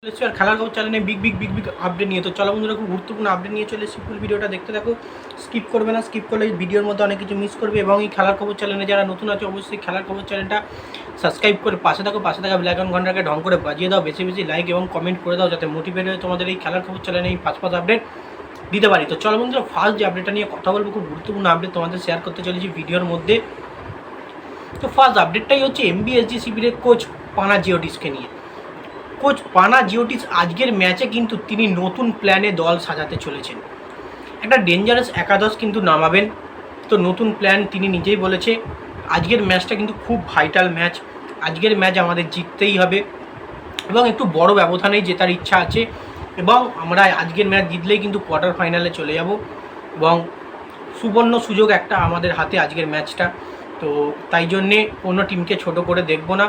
আর খেলার খবর চ্যানেলে বিগ আপডেট নিয়ে। তো চলো বন্ধুরা, খুব গুরুত্বপূর্ণ আপডেট নিয়ে চলে এসেছি। ফুল ভিডিওটা দেখতে থাকো, স্কিপ করবে না। স্কিপ করলে এই ভিডিওর মধ্যে অনেক কিছু মিস করবে। এবং এই খেলার খবর চ্যানেলে যারা নতুন আছে অবশ্যই খেলার খবর চ্যানেলটা সাবস্ক্রাইব করে পাশে থাকা বেল আইকন ঘন্টাকে ঢং করে বাজিয়ে দাও। বেশি লাইক এবং কমেন্ট করে দাও, যাতে মোটিভেট হয়ে তোমাদের এই খেলার খবর চ্যানেলে এই পাঁচ আপডেট দিতে পারি। তো চলো বন্ধুরা, ফার্স্ট যে আপডেটটা নিয়ে কথা বলবো, খুব গুরুত্বপূর্ণ আপডেট তোমাদের শেয়ার করতে চলেছি ভিডিওর মধ্যে। তো ফার্স্ট আপডেটটাই হচ্ছে এমবিএসজি শিবিরের কোচ পানা জিওটিসকে নিয়ে। কোচ পানা জিওটিস আজকের ম্যাচে কিন্তু তিনি নতুন প্ল্যানে দল সাজাতে চলেছেন। একটা ডেঞ্জারাস একাদশ কিন্তু নামাবেন। তো নতুন প্ল্যান তিনি নিজেই বলেছে। আজকের ম্যাচটা কিন্তু খুব ভাইটাল ম্যাচ। আজকের ম্যাচ আমাদের জিততেই হবে এবং একটু বড় ব্যবধানেই জেতার ইচ্ছা আছে। এবং আমরা আজকের ম্যাচ জিতলেই কিন্তু কোয়ার্টার ফাইনালে চলে যাব এবং সুবর্ণ সুযোগ একটা আমাদের হাতে আজকের ম্যাচটা। তো তাই জন্যে কোনো টিমকে ছোট করে দেখব না।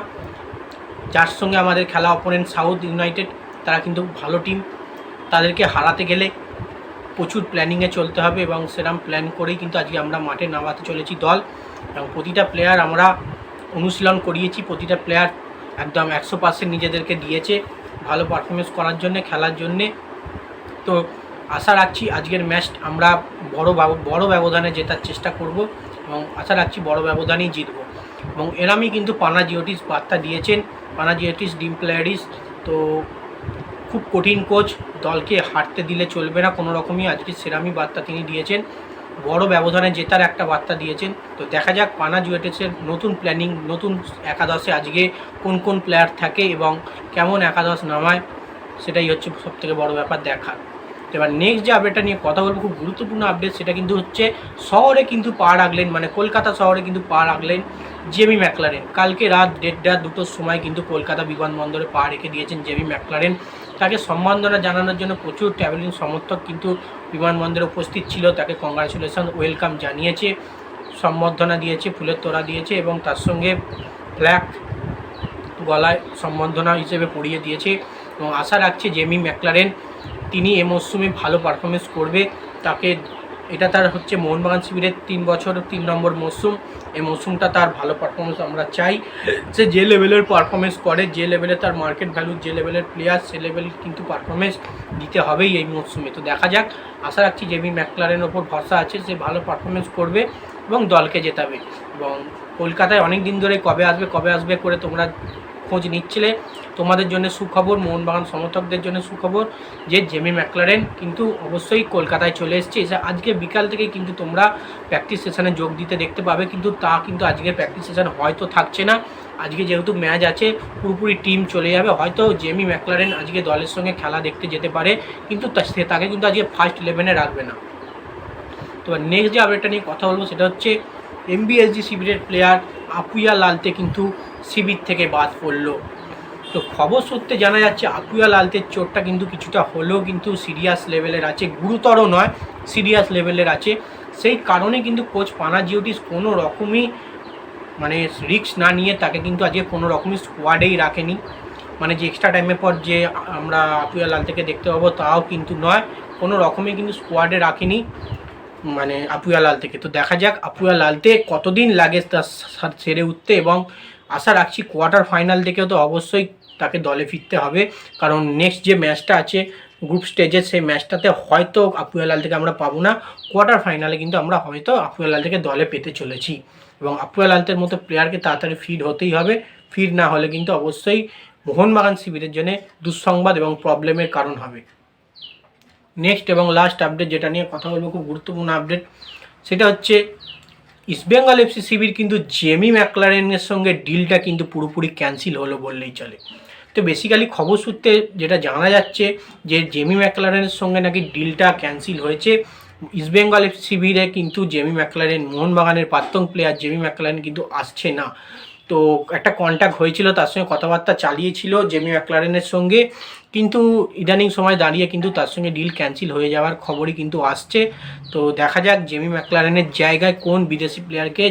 যার সঙ্গে আমাদের খেলা অপোনেন্ট সাউথ ইউনাইটেড, তারা কিন্তু ভালো টিম। তাদেরকে হারাতে গেলে প্রচুর প্ল্যানিংয়ে চলতে হবে এবং সেরকম প্ল্যান করেই কিন্তু আজকে আমরা মাঠে নামাতে চলেছি দল। এবং প্রতিটা প্লেয়ার আমরা অনুশীলন করিয়েছি। প্রতিটা প্লেয়ার একদম 100% নিজেদেরকে দিয়েছে ভালো পারফরমেন্স করার জন্যে, খেলার জন্যে। তো আশা রাখছি আজকের ম্যাচ আমরা বড় ব্যবধানে জেতার চেষ্টা করব এবং আশা রাখছি বড় ব্যবধানেই জিতব। এবং এরামই কিন্তু পানা জিওটিস বার্তা দিয়েছেন। পানা জিওটিস ডিম প্লেয়ারিস তো খুব কঠিন কোচ, দলকে হারতে দিলে চলবে না কোনো রকমই। আজকে সেরামি বার্তা তিনি দিয়েছেন, বড় ব্যবধানে জেতার একটা বার্তা দিয়েছেন। তো দেখা যাক পানা জিওটিসের নতুন প্ল্যানিং, নতুন একাদশে আজকে কোন কোন প্লেয়ার থাকে এবং কেমন একাদশ নামায়, সেটাই হচ্ছে সবথেকে বড় ব্যাপার দেখার। এবার নেক্সট যে আপডেটটা নিয়ে কথা বলবো, খুব গুরুত্বপূর্ণ আপডেট। সেটা কিন্তু হচ্ছে শহরে কিন্তু পা রাখলেন, মানে কলকাতা শহরে কিন্তু পা রাখলেন জেমি ম্যাকলারেন। কালকে রাত 1:30-2টোর সময় কিন্তু কলকাতা বিমানবন্দরে পা রেখে দিয়েছেন জেমি ম্যাকলারেন। তাকে সম্মাননা জানানোর জন্য প্রচুর ট্রাভেলিং সমর্থক কিন্তু বিমানবন্দরে উপস্থিত ছিল। তাকে কংগ্রাচুলেশন, ওয়েলকাম জানিয়েছে, সম্বর্ধনা দিয়েছে, ফুলের তোড়া দিয়েছে এবং তার সঙ্গে ফ্ল্যাগ গলায় সম্বর্ধনা হিসেবে পরিয়ে দিয়েছে। এবং আশা রাখছে জেমি ম্যাকলারেন তিনি এ মরশুমে ভালো পারফরমেন্স করবে। এটা তার হচ্ছে মোহনবাগান শিবিরের 3 বছর 3 নম্বর মরশুম। এই মরশুমটা তার ভালো পারফরমেন্স আমরা চাই। সে যে লেভেলের পারফরমেন্স করে, যে লেভেলে তার মার্কেট ভ্যালু, যে লেভেলের প্লেয়ার, সে লেভেলের কিন্তু পারফরমেন্স দিতে হবেই এই মরশুমে। তো দেখা যাক, আশা রাখছি জেমি ম্যাকলারেনের ওপর ভরসা আছে, সে ভালো পারফরমেন্স করবে এবং দলকে জেতাবে। এবং কলকাতায় অনেক দিন ধরে কবে আসবে করে তোমরা খোঁজ নিচ্ছিলে। তোমাদের জন্য সুখবর, মোহনবাগান সমর্থকদের জন্য সুখবর যে জেমি ম্যাকলারেন কিন্তু অবশ্যই কলকাতায় চলে এসছে। আজকে বিকাল থেকে কিন্তু তোমরা প্র্যাকটিস সেশনে যোগ দিতে দেখতে পাবে, কিন্তু আজকের প্র্যাকটিস সেশন হয়তো থাকছে না। আজকে যেহেতু ম্যাচ আছে, পুরোপুরি টিম চলে যাবে। হয়তো জেমি ম্যাকলারেন আজকে দলের সঙ্গে খেলা দেখতে যেতে পারে, কিন্তু তাকে কিন্তু আজকে ফার্স্ট 11-এ রাখবে না। তো নেক্সট যে আপডেটটা নিয়ে কথা বলবো সেটা হচ্ছে এমবিএসজি শিবিরের প্লেয়ার আপুইয়া লালতে কিন্তু শিবির থেকে বাদ পড়লো। তো খবর সূত্রে জানা যাচ্ছে আপুইয়া লালতের চোটটা কিন্তু কিছুটা হলেও কিন্তু সিরিয়াস লেভেলের আছে, গুরুতর নয়, সিরিয়াস লেভেলের আছে। সেই কারণে কিন্তু কোচ পানা জিওটিস কোনো রকমই মানে রিস্ক না নিয়ে তাকে কিন্তু আজকে কোনো রকমই স্কোয়াডেই রাখেনি। মানে যে এক্সট্রা টাইমের পর যে আমরা আপুইয়া লালতেকে দেখতে পাবো তাও কিন্তু নয়, কোনো রকমই কিন্তু স্কোয়াডে রাখেনি মানে আপুইয়া লালতেকে। তো দেখা যাক আপুইয়া লালতে কতদিন লাগে তার সেরে উঠতে। এবং আশা রাখছি কোয়ার্টার ফাইনাল থেকেও তো অবশ্যই তাকে দলে ফিরতে হবে, কারণ নেক্সট যে ম্যাচটা আছে গ্রুপ স্টেজের, সেই ম্যাচটাতে হয়তো আপুইয়া লালতেকে আমরা পাবো না। কোয়ার্টার ফাইনালে কিন্তু আমরা হয়তো আপুইয়া লালতেকে দলে পেতে চলেছি। এবং আপুইয়া লালতের মতো প্লেয়ারকে তাড়াতাড়ি ফিট হতেই হবে। ফিট না হলে কিন্তু অবশ্যই মোহনবাগান শিবিরের জন্য দুঃসংবাদ এবং প্রবলেমের কারণ হবে। নেক্সট এবং লাস্ট আপডেট যেটা নিয়ে কথা বলবো, খুব গুরুত্বপূর্ণ আপডেট, সেটা হচ্ছে ইস্টবেঙ্গল এফসি শিবির কিন্তু জেমি ম্যাকলারেনের সঙ্গে ডিলটা কিন্তু পুরোপুরি ক্যান্সেল হলো বললেই চলে। তো বেসিক্যালি খবর সূত্রে যেটা জানা যাচ্ছে যে জেমি ম্যাকলারেনের সঙ্গে নাকি ডিলটা ক্যান্সেল হয়েছে। ইস্টবেঙ্গল এফসি শিবিরে কিন্তু জেমি ম্যাকলারেন, মোহনবাগানের প্রাক্তন প্লেয়ার জেমি ম্যাকলারেন কিন্তু আসছে না। তো একটা কন্ট্যাক্ট হয়েছিল, তার সঙ্গে কথাবার্তা চালিয়েছিল জেমি ম্যাকলারেনের সঙ্গে, কিন্তু ইদানিং সময় দাঁড়িয়ে কিন্তু তার সঙ্গে ডিল ক্যান্সেল হয়ে যাওয়ার খবরই কিন্তু আসছে। তো দেখা যাক জেমি ম্যাকলারেনের জায়গায় কোন বিদেশি প্লেয়ারকে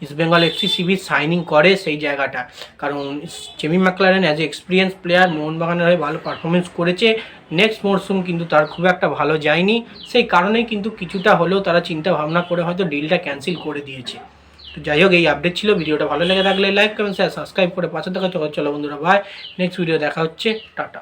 ইস্টবেঙ্গল এফসি শিবির সাইনিং করে সেই জায়গাটা। কারণ Jamie McLaren as a experience player মোহনবাগানের হয়ে ভালো পারফরমেন্স করেছে। নেক্সট মরশুম কিন্তু তার খুব একটা ভালো যায়নি, সেই কারণেই কিন্তু কিছুটা হলেও তারা চিন্তা ভাবনা করে হয়তো ডিলটা ক্যান্সেল করে দিয়েছে। তো যাই হোক, এই আপডেট ছিল। ভিডিওটা ভালো লেগে থাকলে লাইক কমেন্ট শেয়ার সাবস্ক্রাইব করে পাশে থাকা। চলো বন্ধুরা, বাই। নেক্সট ভিডিও দেখা হচ্ছে, টাটা।